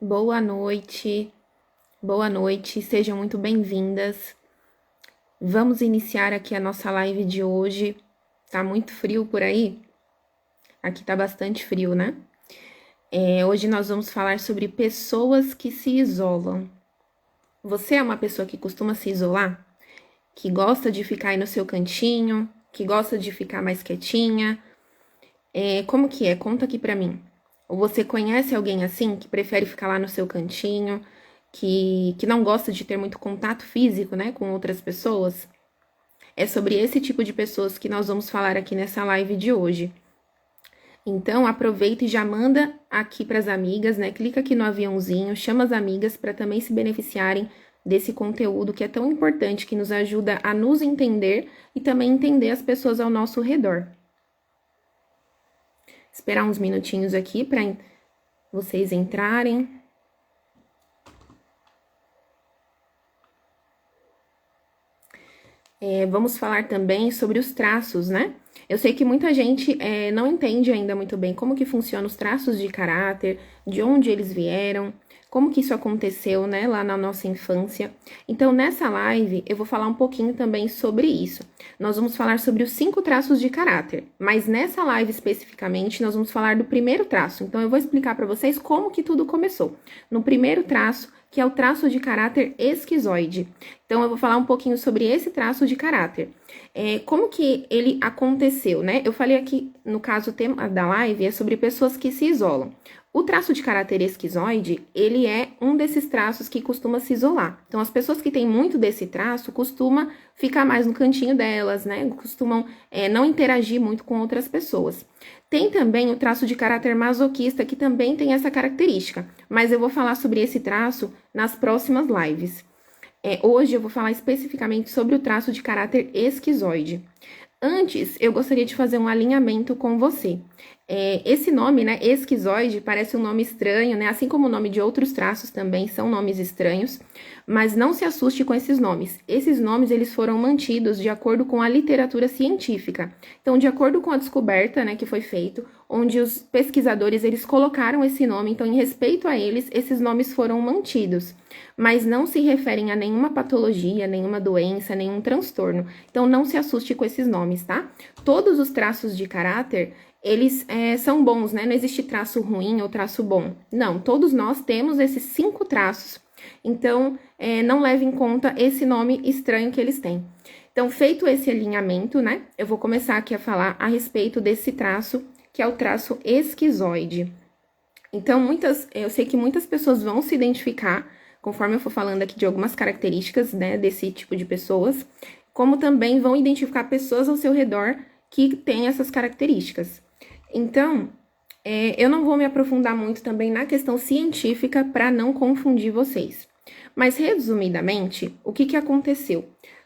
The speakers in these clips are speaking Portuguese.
Boa noite, sejam muito bem-vindas. Vamos iniciar aqui a nossa live de hoje. Tá muito frio por aí? Aqui tá bastante frio, né? Hoje nós vamos falar sobre pessoas que se isolam. Você é uma pessoa que costuma se isolar? Que gosta de ficar aí no seu cantinho? Que gosta de ficar mais quietinha? Como que é? Conta aqui pra mim. Ou você conhece alguém assim, que prefere ficar lá no seu cantinho, que não gosta de ter muito contato físico, né, com outras pessoas? É sobre esse tipo de pessoas que nós vamos falar aqui nessa live de hoje. Então, aproveita e já manda aqui para as amigas, né? Clica aqui no aviãozinho, chama as amigas para também se beneficiarem desse conteúdo que é tão importante, que nos ajuda a nos entender e também entender as pessoas ao nosso redor. Esperar uns minutinhos aqui para vocês entrarem. Vamos falar também sobre os traços, né? Eu sei que muita gente não entende ainda muito bem como que funcionam os traços de caráter, de onde eles vieram, como que isso aconteceu, né, lá na nossa infância. Então, nessa live, eu vou falar um pouquinho também sobre isso. Nós vamos falar sobre os 5 traços de caráter, mas nessa live especificamente, nós vamos falar do primeiro traço. Então, eu vou explicar para vocês como que tudo começou. No primeiro traço, que é o traço de caráter esquizoide. Então, eu vou falar um pouquinho sobre esse traço de caráter. Como que ele aconteceu, né? Eu falei aqui, no caso, o tema da live é sobre pessoas que se isolam. O traço de caráter esquizoide, ele é um desses traços que costuma se isolar. Então, as pessoas que têm muito desse traço costumam ficar mais no cantinho delas, né? Costumam não interagir muito com outras pessoas. Tem também o traço de caráter masoquista, que também tem essa característica, mas eu vou falar sobre esse traço nas próximas lives. Hoje eu vou falar especificamente sobre o traço de caráter esquizoide. Antes, eu gostaria de fazer um alinhamento com você. Esse nome, né, esquizoide, parece um nome estranho, né? Assim como o nome de outros traços também são nomes estranhos, mas não se assuste com esses nomes. Esses nomes, eles foram mantidos de acordo com a literatura científica. Então, de acordo com a descoberta, né, que foi feito, onde os pesquisadores, eles colocaram esse nome, então, em respeito a eles, esses nomes foram mantidos, mas não se referem a nenhuma patologia, nenhuma doença, nenhum transtorno. Então, não se assuste com esses nomes, tá? Todos os traços de caráter, eles são bons, né? Não existe traço ruim ou traço bom. Não, todos nós temos esses 5 traços. Então, não leve em conta esse nome estranho que eles têm. Então, feito esse alinhamento, né? Eu vou começar aqui a falar a respeito desse traço, que é o traço esquizoide. Então, eu sei que muitas pessoas vão se identificar, conforme eu for falando aqui de algumas características, né, desse tipo de pessoas, como também vão identificar pessoas ao seu redor que têm essas características. Então, eu não vou me aprofundar muito também na questão científica para não confundir vocês. Mas, resumidamente, o que aconteceu?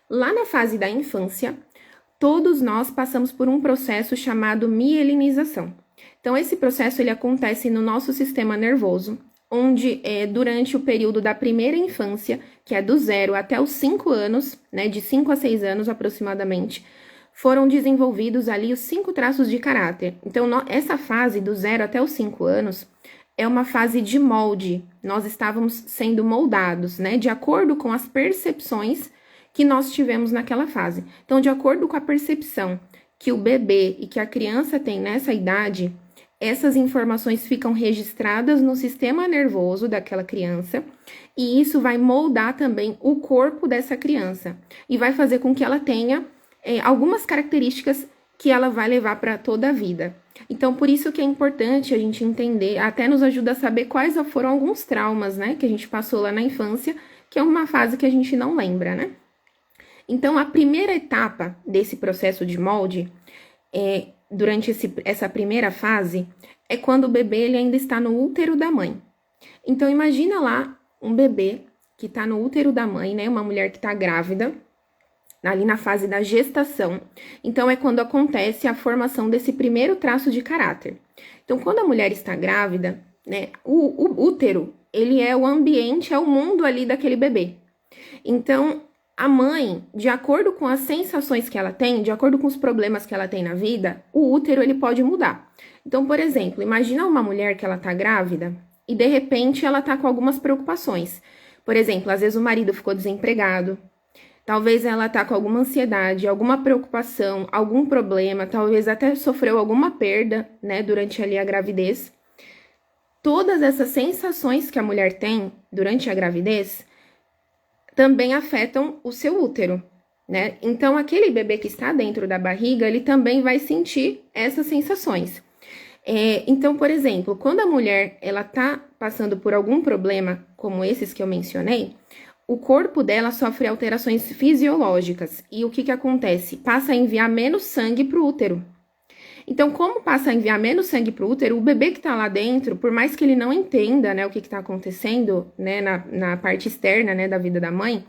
Lá na fase da infância, todos nós passamos por um processo chamado mielinização. Então, esse processo ele acontece no nosso sistema nervoso, onde durante o período da primeira infância, que é do 0 até os 5 anos, né, de 5 a 6 anos aproximadamente, foram desenvolvidos ali os 5 traços de caráter. Então, essa fase do 0 até os 5 anos é uma fase de molde. Nós estávamos sendo moldados, né, de acordo com as percepções que nós tivemos naquela fase. Então, de acordo com a percepção que o bebê e que a criança tem nessa idade, essas informações ficam registradas no sistema nervoso daquela criança e isso vai moldar também o corpo dessa criança e vai fazer com que ela tenha algumas características que ela vai levar para toda a vida. Então, por isso que é importante a gente entender, até nos ajuda a saber quais foram alguns traumas, né, que a gente passou lá na infância, que é uma fase que a gente não lembra, né? Então, a primeira etapa desse processo de molde, durante essa primeira fase, é quando o bebê ele ainda está no útero da mãe. Então, imagina lá um bebê que está no útero da mãe, né, uma mulher que está grávida, ali na fase da gestação. Então, é quando acontece a formação desse primeiro traço de caráter. Então, quando a mulher está grávida, né, o útero, ele é o ambiente, é o mundo ali daquele bebê. Então, a mãe, de acordo com as sensações que ela tem, de acordo com os problemas que ela tem na vida, o útero, ele pode mudar. Então, por exemplo, imagina uma mulher que ela tá grávida e de repente ela tá com algumas preocupações. Por exemplo, às vezes o marido ficou desempregado, talvez ela tá com alguma ansiedade, alguma preocupação, algum problema, talvez até sofreu alguma perda, né, durante ali a gravidez. Todas essas sensações que a mulher tem durante a gravidez também afetam o seu útero, né? Então, aquele bebê que está dentro da barriga, ele também vai sentir essas sensações. Então, por exemplo, quando a mulher ela tá passando por algum problema, como esses que eu mencionei, o corpo dela sofre alterações fisiológicas. E o que acontece? Passa a enviar menos sangue para o útero. Então, como passa a enviar menos sangue para o útero, o bebê que está lá dentro, por mais que ele não entenda, né, o que está acontecendo, né, na parte externa, né, da vida da mãe,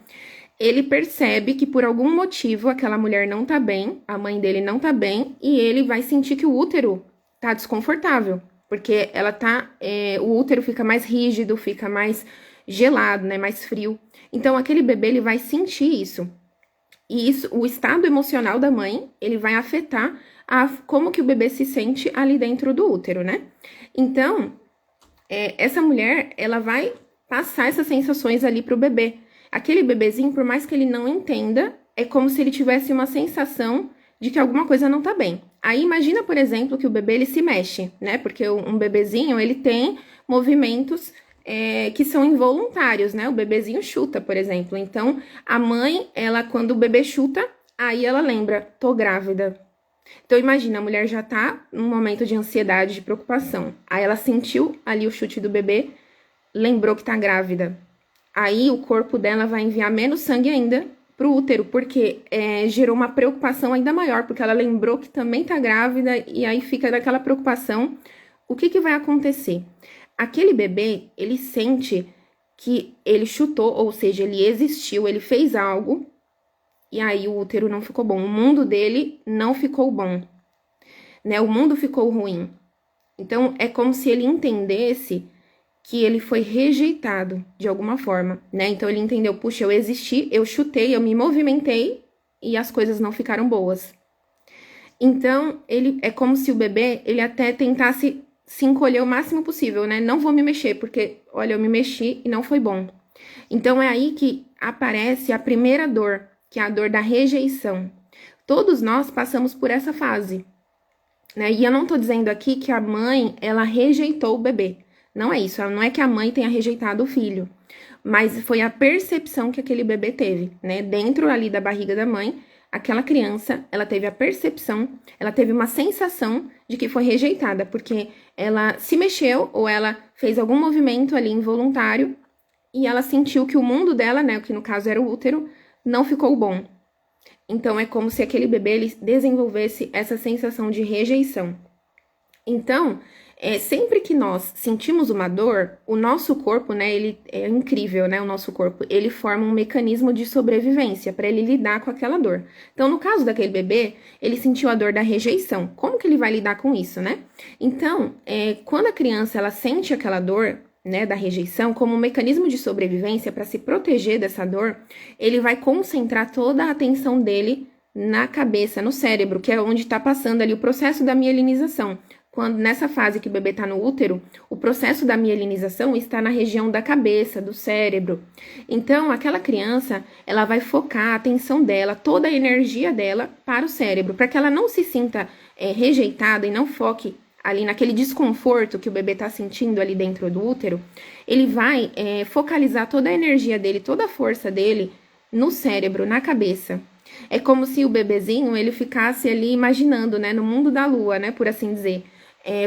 ele percebe que por algum motivo aquela mulher não tá bem, a mãe dele não tá bem, e ele vai sentir que o útero tá desconfortável, porque ela tá, o útero fica mais rígido, fica mais gelado, né, mais frio. Então, aquele bebê, ele vai sentir isso. E isso, o estado emocional da mãe, ele vai afetar como que o bebê se sente ali dentro do útero, né? Então, essa mulher, ela vai passar essas sensações ali pro bebê. Aquele bebezinho, por mais que ele não entenda, é como se ele tivesse uma sensação de que alguma coisa não tá bem. Aí imagina, por exemplo, que o bebê ele se mexe, né? Porque um bebezinho, ele tem movimentos que são involuntários, né? O bebezinho chuta, por exemplo. Então, a mãe, ela, quando o bebê chuta, aí ela lembra, tô grávida. Então, imagina, a mulher já tá num momento de ansiedade, de preocupação. Aí ela sentiu ali o chute do bebê, lembrou que tá grávida. Aí o corpo dela vai enviar menos sangue ainda pro útero, porque gerou uma preocupação ainda maior, porque ela lembrou que também tá grávida, e aí fica daquela preocupação. O que vai acontecer? Aquele bebê, ele sente que ele chutou, ou seja, ele existiu, ele fez algo, e aí o útero não ficou bom. O mundo dele não ficou bom, né? O mundo ficou ruim. Então, é como se ele entendesse que ele foi rejeitado de alguma forma, né? Então, ele entendeu, puxa, eu existi, eu chutei, eu me movimentei e as coisas não ficaram boas. Então, ele é como se o bebê, ele até tentasse se encolher o máximo possível, né? Não vou me mexer, porque, olha, eu me mexi e não foi bom. Então, é aí que aparece a primeira dor, que é a dor da rejeição. Todos nós passamos por essa fase, né? E eu não tô dizendo aqui que a mãe, ela rejeitou o bebê. Não é isso, não é que a mãe tenha rejeitado o filho, mas foi a percepção que aquele bebê teve, né? Dentro ali da barriga da mãe, aquela criança, ela teve a percepção, ela teve uma sensação de que foi rejeitada, porque ela se mexeu ou ela fez algum movimento ali involuntário e ela sentiu que o mundo dela, né, que no caso era o útero, não ficou bom. Então, é como se aquele bebê ele desenvolvesse essa sensação de rejeição. Então, sempre que nós sentimos uma dor, o nosso corpo, né, ele é incrível, né, o nosso corpo, ele forma um mecanismo de sobrevivência para ele lidar com aquela dor. Então, no caso daquele bebê, ele sentiu a dor da rejeição. Como que ele vai lidar com isso, né? Então, quando a criança, ela sente aquela dor, né, da rejeição, como um mecanismo de sobrevivência para se proteger dessa dor, ele vai concentrar toda a atenção dele na cabeça, no cérebro, que é onde está passando ali o processo da mielinização. Quando nessa fase que o bebê está no útero, o processo da mielinização está na região da cabeça, do cérebro. Então, aquela criança, ela vai focar a atenção dela, toda a energia dela para o cérebro, para que ela não se sinta rejeitada e não foque ali naquele desconforto que o bebê está sentindo ali dentro do útero. Ele vai focalizar toda a energia dele, toda a força dele no cérebro, na cabeça. É como se o bebezinho, ele ficasse ali imaginando, né, no mundo da lua, né, por assim dizer.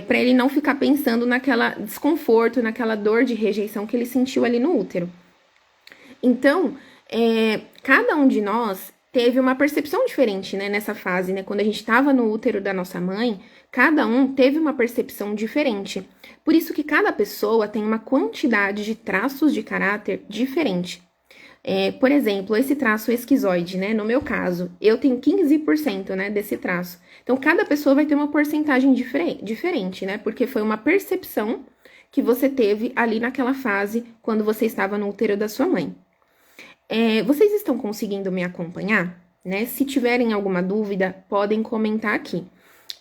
Para ele não ficar pensando naquela desconforto, naquela dor de rejeição que ele sentiu ali no útero. Então, cada um de nós teve uma percepção diferente, né, nessa fase, né? Quando a gente estava no útero da nossa mãe, cada um teve uma percepção diferente. Por isso que cada pessoa tem uma quantidade de traços de caráter diferente. Por exemplo, esse traço esquizoide, né? No meu caso, eu tenho 15%, né, desse traço. Então, cada pessoa vai ter uma porcentagem diferente, né? Porque foi uma percepção que você teve ali naquela fase, quando você estava no útero da sua mãe. Vocês estão conseguindo me acompanhar? Né? Se tiverem alguma dúvida, podem comentar aqui.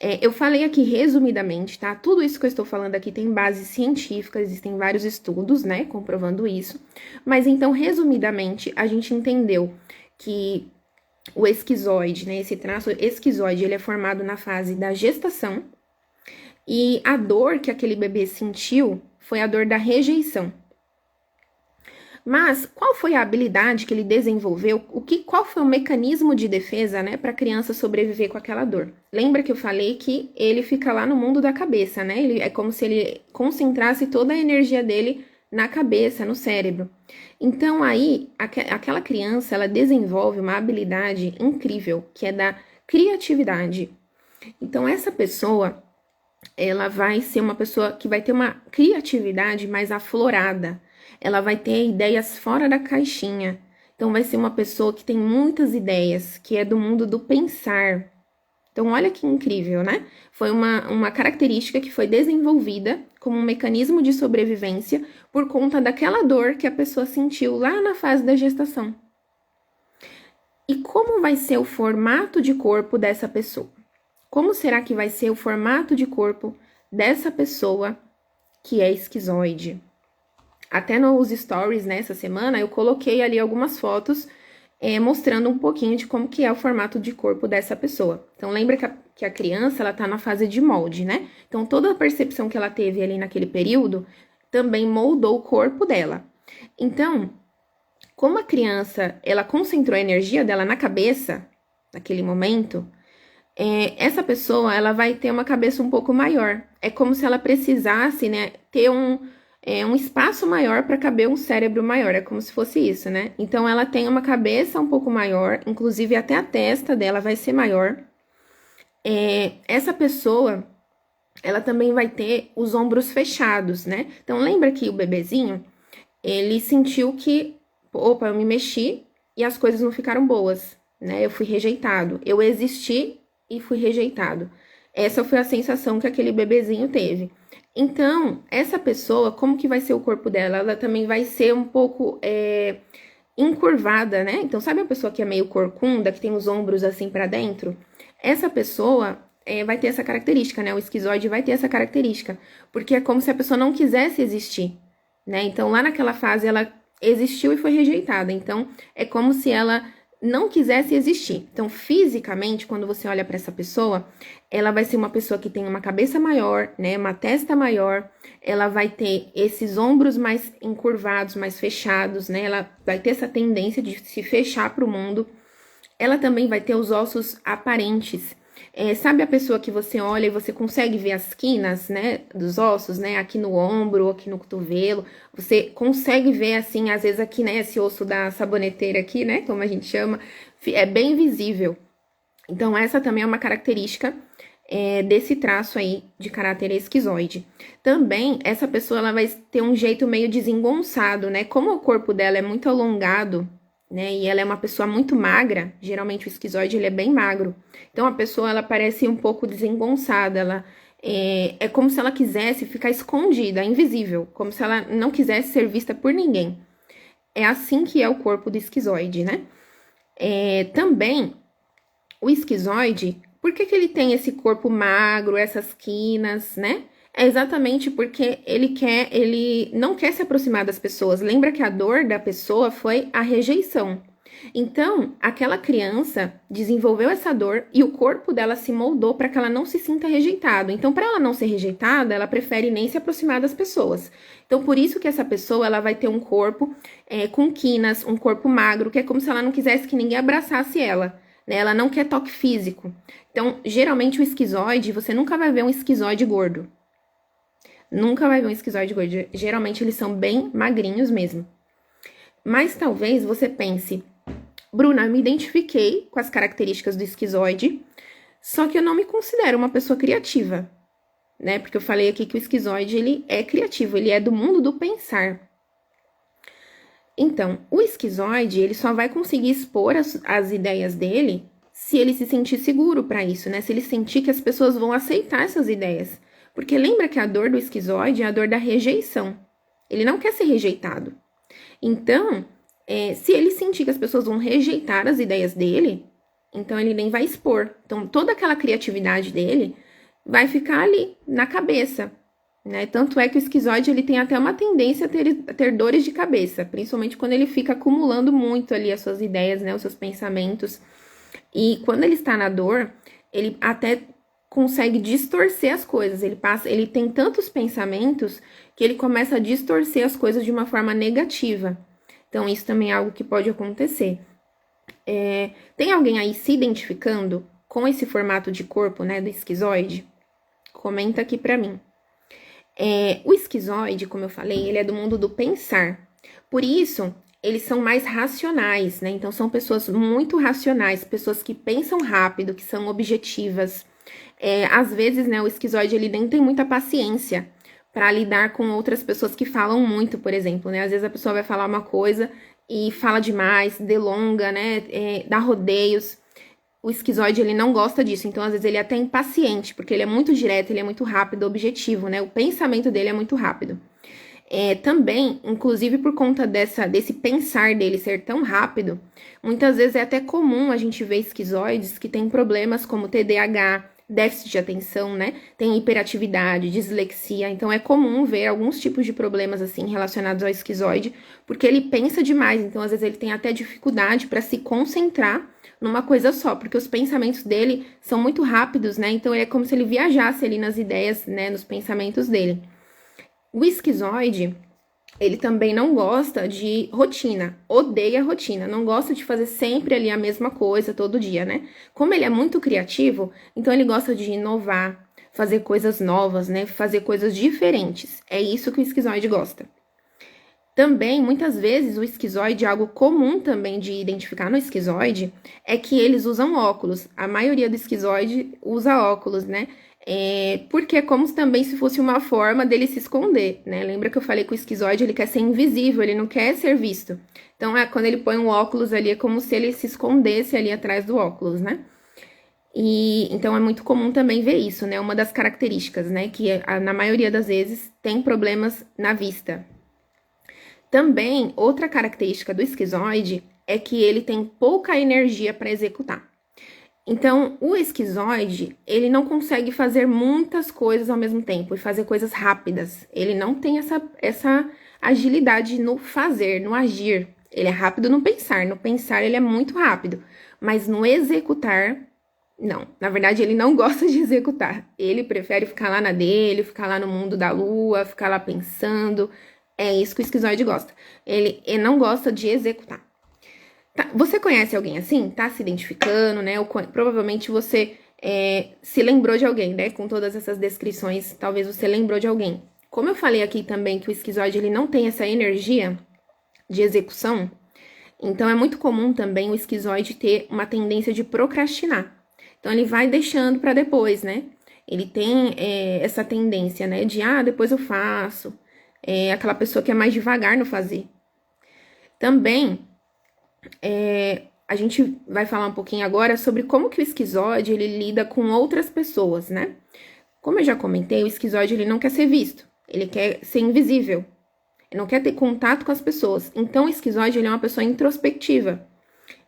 Eu falei aqui resumidamente, tá? Tudo isso que eu estou falando aqui tem base científica, existem vários estudos, né, comprovando isso. Mas então, resumidamente, a gente entendeu que o esquizoide, né, esse traço esquizoide, ele é formado na fase da gestação e a dor que aquele bebê sentiu foi a dor da rejeição. Mas qual foi a habilidade que ele desenvolveu? Qual foi o mecanismo de defesa, né, para a criança sobreviver com aquela dor? Lembra que eu falei que ele fica lá no mundo da cabeça, né? É como se ele concentrasse toda a energia dele na cabeça, no cérebro. Então aí, aquela criança, ela desenvolve uma habilidade incrível, que é da criatividade. Então essa pessoa, ela vai ser uma pessoa que vai ter uma criatividade mais aflorada. Ela vai ter ideias fora da caixinha. Então, vai ser uma pessoa que tem muitas ideias, que é do mundo do pensar. Então, olha que incrível, né? Foi uma característica que foi desenvolvida como um mecanismo de sobrevivência por conta daquela dor que a pessoa sentiu lá na fase da gestação. E como vai ser o formato de corpo dessa pessoa? Como será que vai ser o formato de corpo dessa pessoa que é esquizoide? Até nos stories nessa semana eu coloquei ali algumas fotos mostrando um pouquinho de como que é o formato de corpo dessa pessoa. Então lembra que a criança ela tá na fase de molde, né? Então toda a percepção que ela teve ali naquele período também moldou o corpo dela. Então, como a criança ela concentrou a energia dela na cabeça naquele momento, essa pessoa ela vai ter uma cabeça um pouco maior. É como se ela precisasse, né, ter um espaço maior para caber um cérebro maior, é como se fosse isso, né? Então ela tem uma cabeça um pouco maior, inclusive até a testa dela vai ser maior. Essa pessoa, ela também vai ter os ombros fechados, né? Então lembra que o bebezinho, ele sentiu que, opa, eu me mexi e as coisas não ficaram boas, né? Eu fui rejeitado, eu existi e fui rejeitado. Essa foi a sensação que aquele bebezinho teve. Então, essa pessoa, como que vai ser o corpo dela? Ela também vai ser um pouco encurvada, né? Então, sabe a pessoa que é meio corcunda, que tem os ombros assim para dentro? Essa pessoa vai ter essa característica, né? O esquizoide vai ter essa característica, porque é como se a pessoa não quisesse existir, né? Então, lá naquela fase, ela existiu e foi rejeitada. Então, é como se ela não quisesse existir. Então, fisicamente, quando você olha para essa pessoa, ela vai ser uma pessoa que tem uma cabeça maior, né, uma testa maior, ela vai ter esses ombros mais encurvados, mais fechados, né, ela vai ter essa tendência de se fechar para o mundo. Ela também vai ter os ossos aparentes. Sabe a pessoa que você olha e você consegue ver as quinas, né, dos ossos, né, aqui no ombro, aqui no cotovelo, você consegue ver, assim, às vezes aqui, né, esse osso da saboneteira aqui, né, como a gente chama, é bem visível. Então, essa também é uma característica desse traço aí de caráter esquizoide. Também, essa pessoa, ela vai ter um jeito meio desengonçado, né, como o corpo dela é muito alongado, né, e ela é uma pessoa muito magra, geralmente o esquizoide, ele é bem magro. Então, a pessoa, ela parece um pouco desengonçada, ela é como se ela quisesse ficar escondida, invisível, como se ela não quisesse ser vista por ninguém. É assim que é o corpo do esquizoide, né? Também, o esquizoide, por que ele tem esse corpo magro, essas quinas, né? É exatamente porque ele não quer se aproximar das pessoas. Lembra que a dor da pessoa foi a rejeição. Então, aquela criança desenvolveu essa dor e o corpo dela se moldou para que ela não se sinta rejeitada. Então, para ela não ser rejeitada, ela prefere nem se aproximar das pessoas. Então, por isso que essa pessoa ela vai ter um corpo com quinas, um corpo magro, que é como se ela não quisesse que ninguém abraçasse ela. Né? Ela não quer toque físico. Então, geralmente o esquizoide, você nunca vai ver um esquizoide gordo. Nunca vai ver um esquizoide gordo. Geralmente eles são bem magrinhos mesmo. Mas talvez você pense, Bruna, eu me identifiquei com as características do esquizoide, só que eu não me considero uma pessoa criativa, né? Porque eu falei aqui que o esquizoide, ele é criativo, ele é do mundo do pensar. Então, o esquizoide, ele só vai conseguir expor as ideias dele se ele se sentir seguro para isso, né? Se ele sentir que as pessoas vão aceitar essas ideias. Porque lembra que a dor do esquizoide é a dor da rejeição. Ele não quer ser rejeitado. Então, se ele sentir que as pessoas vão rejeitar as ideias dele, então ele nem vai expor. Então, toda aquela criatividade dele vai ficar ali, na cabeça, né? Tanto é que o esquizoide, ele tem até uma tendência a ter dores de cabeça, principalmente quando ele fica acumulando muito ali as suas ideias, né? Os seus pensamentos. E quando ele está na dor, ele até consegue distorcer as coisas. Ele tem tantos pensamentos que ele começa a distorcer as coisas de uma forma negativa. Então, isso também é algo que pode acontecer. Tem alguém aí se identificando com esse formato de corpo, né, do esquizoide? Comenta aqui pra mim. O esquizoide, como eu falei, ele é do mundo do pensar. Por isso, eles são mais racionais, né? Então, são pessoas muito racionais, pessoas que pensam rápido, que são objetivas. Às vezes, né, o esquizoide, ele nem tem muita paciência para lidar com outras pessoas que falam muito, por exemplo, né? Às vezes a pessoa vai falar uma coisa e fala demais, delonga, né? Dá rodeios. O esquizoide, ele não gosta disso, então às vezes ele é até impaciente, porque ele é muito direto, ele é muito rápido, objetivo, né? O pensamento dele é muito rápido. Também, inclusive por conta desse pensar dele ser tão rápido, muitas vezes é até comum a gente ver esquizoides que têm problemas como TDAH, déficit de atenção, né? Tem hiperatividade, dislexia. Então, é comum ver alguns tipos de problemas, assim, relacionados ao esquizoide, porque ele pensa demais. Então, às vezes, ele tem até dificuldade para se concentrar numa coisa só, porque os pensamentos dele são muito rápidos, né? Então, é como se ele viajasse ali nas ideias, né? Nos pensamentos dele. O esquizoide, ele também não gosta de rotina, odeia rotina, não gosta de fazer sempre ali a mesma coisa todo dia, né? Como ele é muito criativo, então ele gosta de inovar, fazer coisas novas, né? Fazer coisas diferentes. É isso que o esquizoide gosta. Também, muitas vezes, o esquizoide, algo comum também de identificar no esquizoide, é que eles usam óculos. A maioria do esquizoide usa óculos, né? Porque é como também se fosse uma forma dele se esconder, né? Lembra que eu falei que o esquizoide, ele quer ser invisível, ele não quer ser visto. Então, quando ele põe um óculos ali, é como se ele se escondesse ali atrás do óculos, né? Então, é muito comum também ver isso, né? Uma das características, né? Que na maioria das vezes tem problemas na vista. Também, outra característica do esquizoide é que ele tem pouca energia para executar. Então, o esquizoide, ele não consegue fazer muitas coisas ao mesmo tempo e fazer coisas rápidas. Ele não tem essa agilidade no fazer, no agir. Ele é rápido no pensar. No pensar, ele é muito rápido. Mas no executar, não. Na verdade, ele não gosta de executar. Ele prefere ficar lá na dele, ficar lá no mundo da lua, ficar lá pensando. É isso que o esquizoide gosta. Ele não gosta de executar. Tá, você conhece alguém assim? Tá se identificando, né? Provavelmente você se lembrou de alguém, né? Com todas essas descrições, talvez você lembrou de alguém. Como eu falei aqui também que o esquizoide, ele não tem essa energia de execução, então é muito comum também o esquizoide ter uma tendência de procrastinar. Então, ele vai deixando para depois, né? Ele tem essa tendência, né? De, depois eu faço. Aquela pessoa que é mais devagar no fazer. Também, a gente vai falar um pouquinho agora sobre como que o esquizoide, ele lida com outras pessoas, né? Como eu já comentei, o esquizoide, ele não quer ser visto. Ele quer ser invisível. Ele não quer ter contato com as pessoas. Então, o esquizoide, ele é uma pessoa introspectiva.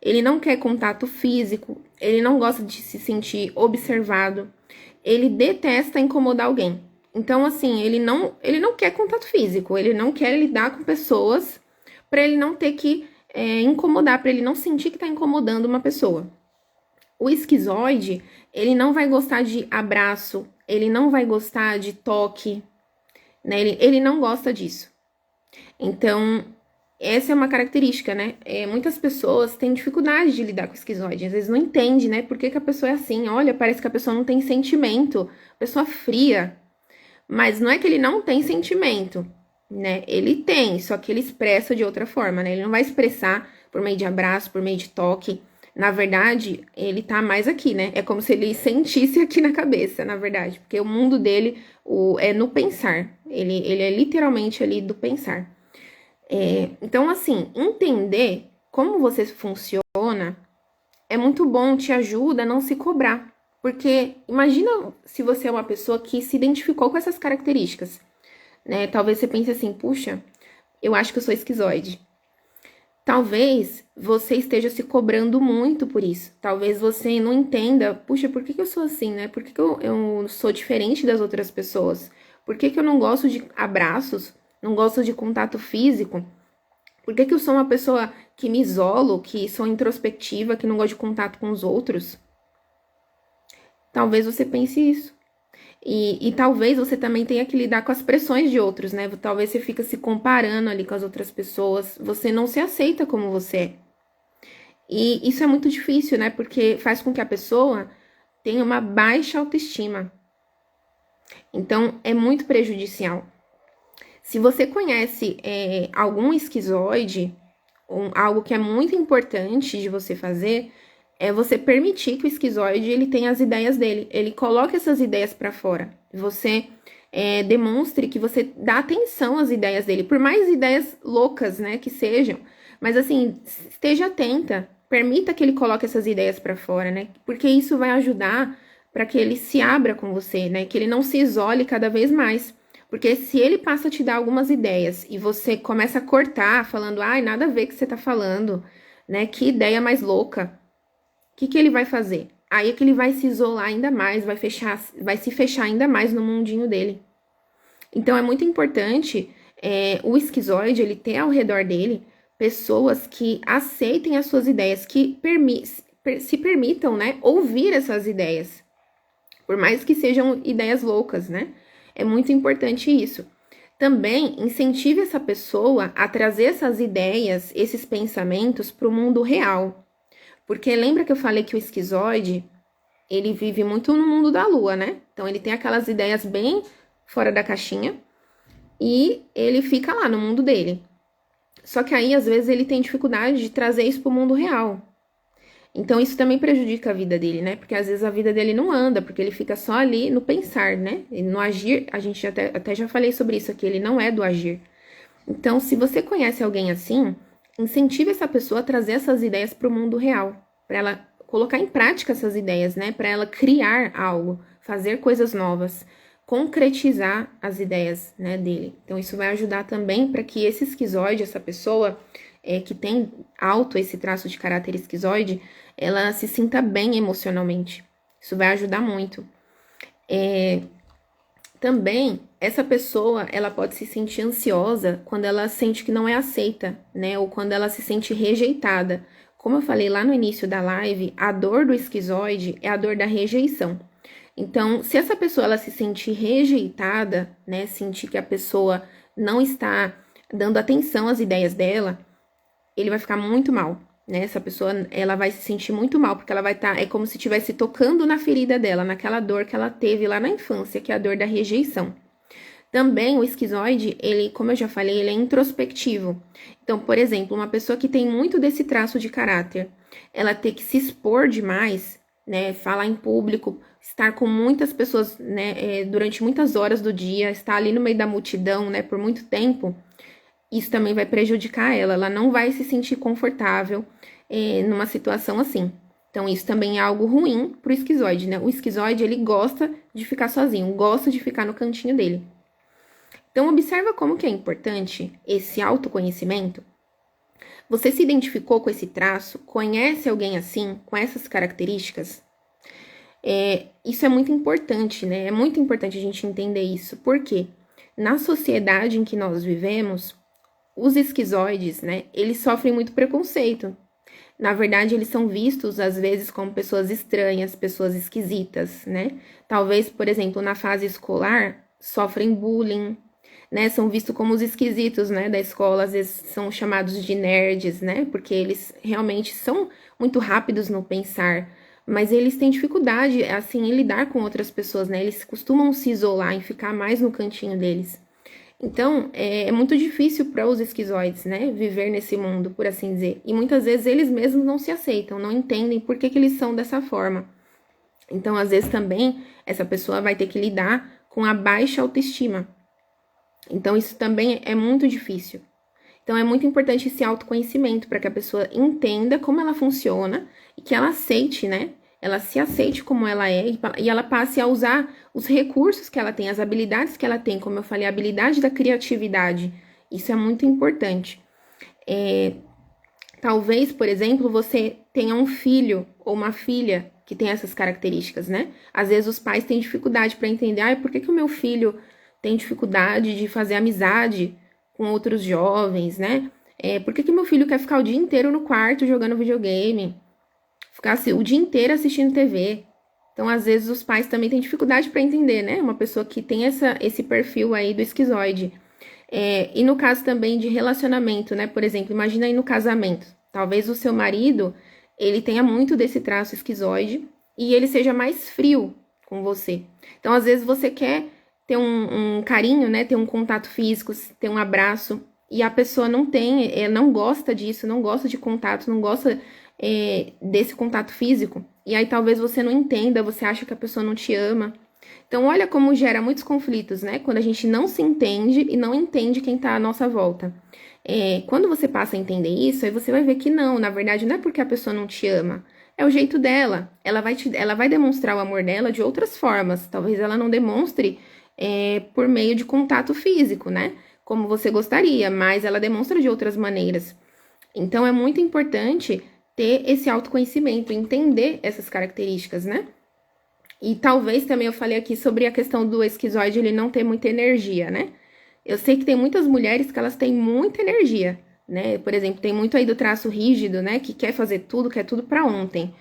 Ele não quer contato físico. Ele não gosta de se sentir observado. Ele detesta incomodar alguém. Então, assim, ele não quer contato físico. Ele não quer lidar com pessoas para ele não ter que incomodar, para ele não sentir que está incomodando uma pessoa. O esquizoide, ele não vai gostar de abraço, ele não vai gostar de toque, né? Ele não gosta disso. Então, essa é uma característica, né? Muitas pessoas têm dificuldade de lidar com o esquizoide, às vezes não entende, né? Por que a pessoa é assim? Olha, parece que a pessoa não tem sentimento, pessoa fria. Mas não é que ele não tem sentimento, né? Ele tem, só que ele expressa de outra forma, né? Ele não vai expressar por meio de abraço, por meio de toque. Na verdade, ele tá mais aqui, né? É como se ele sentisse aqui na cabeça, na verdade. Porque o mundo dele é no pensar. Ele é literalmente ali do pensar. Então, assim, entender como você funciona é muito bom, te ajuda a não se cobrar. Porque imagina se você é uma pessoa que se identificou com essas características, né? Talvez você pense assim, puxa, eu acho que eu sou esquizoide. Talvez você esteja se cobrando muito por isso. Talvez você não entenda, puxa, por que eu sou assim, né? Por que eu sou diferente das outras pessoas? Por que eu não gosto de abraços? Não gosto de contato físico? Por que eu sou uma pessoa que me isolo, que sou introspectiva, que não gosto de contato com os outros? Talvez você pense isso. E talvez você também tenha que lidar com as pressões de outros, né? Talvez você fica se comparando ali com as outras pessoas. Você não se aceita como você é. E isso é muito difícil, né? Porque faz com que a pessoa tenha uma baixa autoestima. Então, é muito prejudicial. Se você conhece algum esquizoide, algo que é muito importante de você fazer, é você permitir que o esquizoide ele tenha as ideias dele. Ele coloque essas ideias para fora. Você demonstre que você dá atenção às ideias dele, por mais ideias loucas, né, que sejam. Mas assim, esteja atenta, permita que ele coloque essas ideias para fora, né? Porque isso vai ajudar para que ele se abra com você, né? Que ele não se isole cada vez mais. Porque se ele passa a te dar algumas ideias e você começa a cortar, falando, ai, nada a ver que você tá falando, né? Que ideia mais louca. O que ele vai fazer? Aí é que ele vai se isolar ainda mais, vai se fechar ainda mais no mundinho dele. Então é muito importante o esquizoide ele ter ao redor dele pessoas que aceitem as suas ideias, que se permitam, né, ouvir essas ideias, por mais que sejam ideias loucas, né? É muito importante isso. Também incentive essa pessoa a trazer essas ideias, esses pensamentos para o mundo real. Porque lembra que eu falei que o esquizoide, ele vive muito no mundo da lua, né? Então ele tem aquelas ideias bem fora da caixinha e ele fica lá no mundo dele. Só que aí, às vezes, ele tem dificuldade de trazer isso para o mundo real. Então, isso também prejudica a vida dele, né? Porque às vezes a vida dele não anda, porque ele fica só ali no pensar, né? E no agir, a gente até já falei sobre isso aqui, ele não é do agir. Então, se você conhece alguém assim, incentive essa pessoa a trazer essas ideias para o mundo real, para ela colocar em prática essas ideias, né? Para ela criar algo, fazer coisas novas, concretizar as ideias, né, dele. Então, isso vai ajudar também para que esse esquizoide, essa pessoa que tem alto esse traço de caráter esquizoide, ela se sinta bem emocionalmente. Isso vai ajudar muito. Também, essa pessoa, ela pode se sentir ansiosa quando ela sente que não é aceita, né? Ou quando ela se sente rejeitada. Como eu falei lá no início da live, a dor do esquizoide é a dor da rejeição. Então, se essa pessoa ela se sentir rejeitada, né? Sentir que a pessoa não está dando atenção às ideias dela, ele vai ficar muito mal, né? Essa pessoa, ela vai se sentir muito mal, porque ela vai estar, é como se estivesse tocando na ferida dela, naquela dor que ela teve lá na infância, que é a dor da rejeição. Também o esquizoide, ele, como eu já falei, ele é introspectivo. Então, por exemplo, uma pessoa que tem muito desse traço de caráter, ela ter que se expor demais, né? Falar em público, estar com muitas pessoas, né? Durante muitas horas do dia, estar ali no meio da multidão, né? Por muito tempo, isso também vai prejudicar ela. Ela não vai se sentir confortável numa situação assim. Então, isso também é algo ruim pro esquizoide, né? O esquizoide, ele gosta de ficar sozinho, gosta de ficar no cantinho dele. Então, observa como que é importante esse autoconhecimento. Você se identificou com esse traço? Conhece alguém assim, com essas características? Isso é muito importante, né? É muito importante a gente entender isso. Por quê? Na sociedade em que nós vivemos, os esquizoides, né? Eles sofrem muito preconceito. Na verdade, eles são vistos, às vezes, como pessoas estranhas, pessoas esquisitas, né? Talvez, por exemplo, na fase escolar, sofrem bullying, né? São vistos como os esquisitos, né, da escola, às vezes são chamados de nerds, né? Porque eles realmente são muito rápidos no pensar, mas eles têm dificuldade, assim, em lidar com outras pessoas, né? Eles costumam se isolar, em ficar mais no cantinho deles. Então, é muito difícil para os esquizoides, né, viver nesse mundo, por assim dizer. E muitas vezes eles mesmos não se aceitam, não entendem por que eles são dessa forma. Então, às vezes também, essa pessoa vai ter que lidar com a baixa autoestima. Então, isso também é muito difícil. Então, é muito importante esse autoconhecimento para que a pessoa entenda como ela funciona e que ela aceite, né? Ela se aceite como ela é e ela passe a usar os recursos que ela tem, as habilidades que ela tem, como eu falei, a habilidade da criatividade. Isso é muito importante. Talvez, por exemplo, você tenha um filho ou uma filha que tem essas características, né? Às vezes os pais têm dificuldade para entender, por que que o meu filho tem dificuldade de fazer amizade com outros jovens, né? Por que que meu filho quer ficar o dia inteiro no quarto jogando videogame? Ficar assim, o dia inteiro assistindo TV. Então, às vezes, os pais também têm dificuldade para entender, né? Uma pessoa que tem esse perfil aí do esquizoide. E no caso também de relacionamento, né? Por exemplo, imagina aí no casamento. Talvez o seu marido, ele tenha muito desse traço esquizoide e ele seja mais frio com você. Então, às vezes, você quer ter um carinho, né? Ter um contato físico, ter um abraço. E a pessoa não tem, não gosta disso, não gosta de contato, não gosta desse contato físico. E aí talvez você não entenda, você acha que a pessoa não te ama. Então, olha como gera muitos conflitos, né? Quando a gente não se entende e não entende quem tá à nossa volta. Quando você passa a entender isso, aí você vai ver que não, na verdade, não é porque a pessoa não te ama. É o jeito dela. Ela vai demonstrar o amor dela de outras formas. Talvez ela não demonstre por meio de contato físico, né? Como você gostaria, mas ela demonstra de outras maneiras. Então, é muito importante ter esse autoconhecimento, entender essas características, né? E talvez também eu falei aqui sobre a questão do esquizoide ele não ter muita energia, né? Eu sei que tem muitas mulheres que elas têm muita energia, né? Por exemplo, tem muito aí do traço rígido, né? Que quer fazer tudo, quer tudo pra ontem.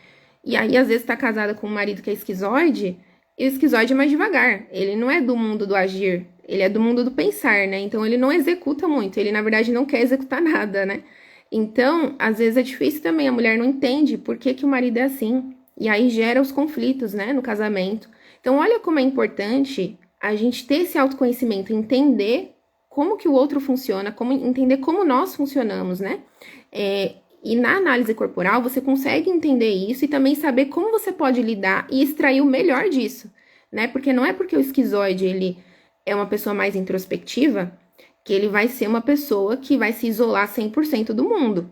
E aí, às vezes, tá casada com um marido que é esquizoide, e o esquizoide é mais devagar. Ele não é do mundo do agir, ele é do mundo do pensar, né? Então, ele não executa muito, ele, na verdade, não quer executar nada, né? Então, às vezes é difícil também, a mulher não entende por que que o marido é assim. E aí gera os conflitos, né, no casamento. Então, olha como é importante a gente ter esse autoconhecimento, entender como que o outro funciona, entender como nós funcionamos, né? E na análise corporal, você consegue entender isso e também saber como você pode lidar e extrair o melhor disso, né? Porque não é porque o esquizoide, ele é uma pessoa mais introspectiva, que ele vai ser uma pessoa que vai se isolar 100% do mundo.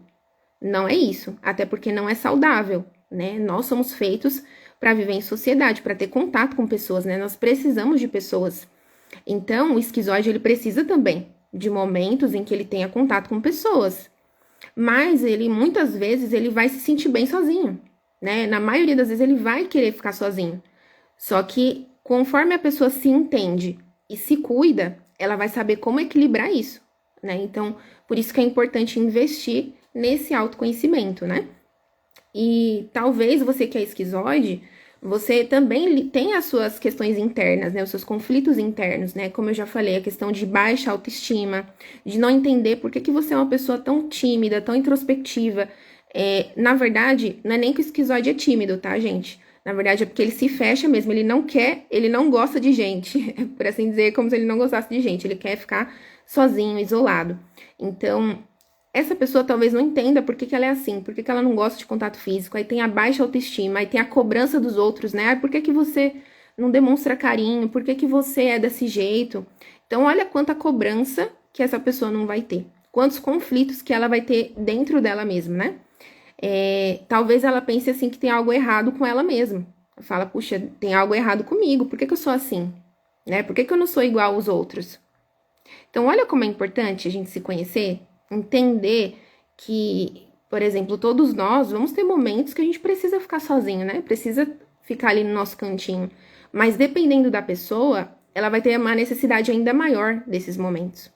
Não é isso, até porque não é saudável, né? Nós somos feitos para viver em sociedade, para ter contato com pessoas, né? Nós precisamos de pessoas. Então, o esquizoide, ele precisa também de momentos em que ele tenha contato com pessoas. Mas ele, muitas vezes, ele vai se sentir bem sozinho, né? Na maioria das vezes, ele vai querer ficar sozinho. Só que, conforme a pessoa se entende e se cuida, ela vai saber como equilibrar isso, né? Então, por isso que é importante investir nesse autoconhecimento, né? E talvez você que é esquizoide, você também tem as suas questões internas, né? Os seus conflitos internos, né? Como eu já falei, a questão de baixa autoestima, de não entender por que você é uma pessoa tão tímida, tão introspectiva. Na verdade, não é nem que o esquizoide é tímido, tá, gente? Na verdade, é porque ele se fecha mesmo, ele não quer, ele não gosta de gente, por assim dizer, como se ele não gostasse de gente, ele quer ficar sozinho, isolado. Então, essa pessoa talvez não entenda por que que ela é assim, por que que ela não gosta de contato físico, aí tem a baixa autoestima, aí tem a cobrança dos outros, né? Por que que você não demonstra carinho, por que que você é desse jeito? Então, olha quanta cobrança que essa pessoa não vai ter, quantos conflitos que ela vai ter dentro dela mesma, né? Talvez ela pense assim que tem algo errado com ela mesma. Fala, puxa, tem algo errado comigo, por que que eu sou assim? Né? Por que que eu não sou igual aos outros? Então, olha como é importante a gente se conhecer, entender que, por exemplo, todos nós vamos ter momentos que a gente precisa ficar sozinho, né? Precisa ficar ali no nosso cantinho. Mas dependendo da pessoa, ela vai ter uma necessidade ainda maior desses momentos.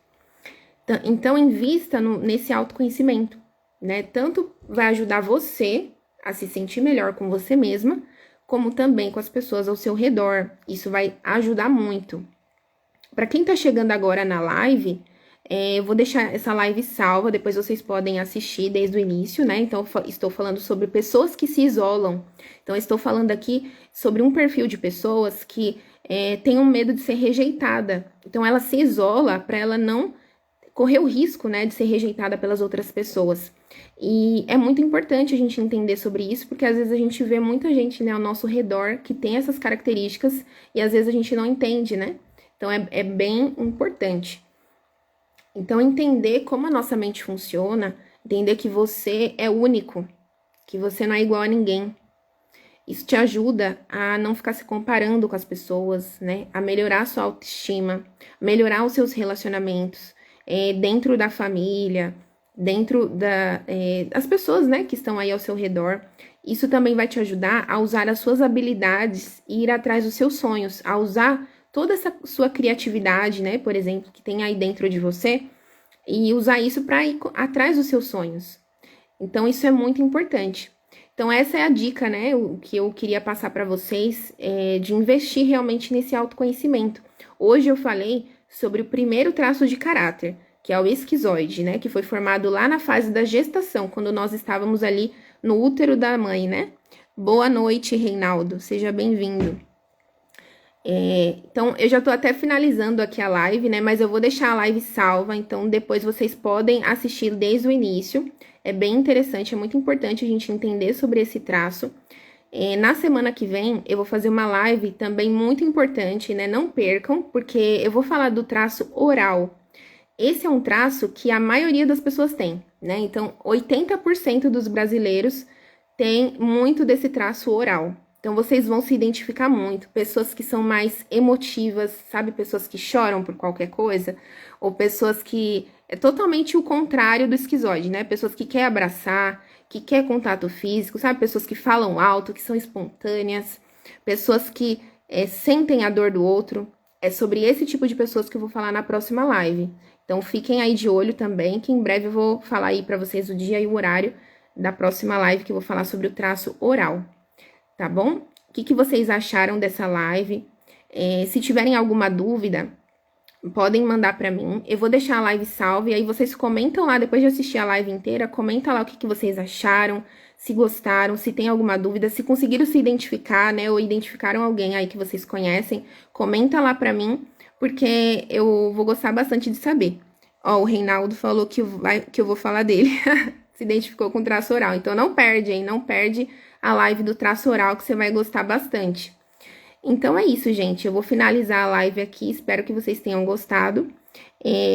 Então, invista nesse autoconhecimento, né? Tanto vai ajudar você a se sentir melhor com você mesma, como também com as pessoas ao seu redor. Isso vai ajudar muito. Para quem tá chegando agora na live, eu vou deixar essa live salva, depois vocês podem assistir desde o início, né? Então, estou falando sobre pessoas que se isolam. Então, estou falando aqui sobre um perfil de pessoas que tem um medo de ser rejeitada. Então, ela se isola para ela não correr o risco, né, de ser rejeitada pelas outras pessoas. E é muito importante a gente entender sobre isso, porque às vezes a gente vê muita gente, né, ao nosso redor que tem essas características e às vezes a gente não entende, né? Então, é bem importante. Então, entender como a nossa mente funciona, entender que você é único, que você não é igual a ninguém. Isso te ajuda a não ficar se comparando com as pessoas, né? A melhorar a sua autoestima, melhorar os seus relacionamentos dentro da família, dentro das pessoas, né, que estão aí ao seu redor. Isso também vai te ajudar a usar as suas habilidades e ir atrás dos seus sonhos, a usar toda essa sua criatividade, né, por exemplo, que tem aí dentro de você, e usar isso para ir atrás dos seus sonhos. Então, isso é muito importante. Então, essa é a dica, né, o que eu queria passar para vocês, de investir realmente nesse autoconhecimento. Hoje eu falei sobre o primeiro traço de caráter, que é o esquizoide, né, que foi formado lá na fase da gestação, quando nós estávamos ali no útero da mãe, né? Boa noite, Reinaldo, seja bem-vindo. Então, eu já tô até finalizando aqui a live, né? Mas eu vou deixar a live salva, então depois vocês podem assistir desde o início. É bem interessante, é muito importante a gente entender sobre esse traço. Na semana que vem, eu vou fazer uma live também muito importante, né? Não percam, porque eu vou falar do traço oral. Esse é um traço que a maioria das pessoas tem, né? Então, 80% dos brasileiros tem muito desse traço oral. Então, vocês vão se identificar muito. Pessoas que são mais emotivas, sabe? Pessoas que choram por qualquer coisa. Ou pessoas que... É totalmente o contrário do esquizoide, né? Pessoas que querem abraçar, que querem contato físico, sabe? Pessoas que falam alto, que são espontâneas. Pessoas que sentem a dor do outro. É sobre esse tipo de pessoas que eu vou falar na próxima live. Então, fiquem aí de olho também, que em breve eu vou falar aí pra vocês o dia e o horário da próxima live, que eu vou falar sobre o traço oral. Tá bom? O que vocês acharam dessa live? Se tiverem alguma dúvida, podem mandar para mim. Eu vou deixar a live salva e aí vocês comentam lá, depois de assistir a live inteira, comenta lá o que vocês acharam, se gostaram, se tem alguma dúvida, se conseguiram se identificar, né, ou identificaram alguém aí que vocês conhecem, comenta lá para mim, porque eu vou gostar bastante de saber. Ó, o Reinaldo falou que eu vou falar dele. Se identificou com traço oral. Então, não perde, hein? Não perde a live do traço oral, que você vai gostar bastante. Então, é isso, gente. Eu vou finalizar a live aqui. Espero que vocês tenham gostado.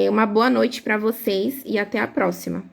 Uma boa noite para vocês e até a próxima.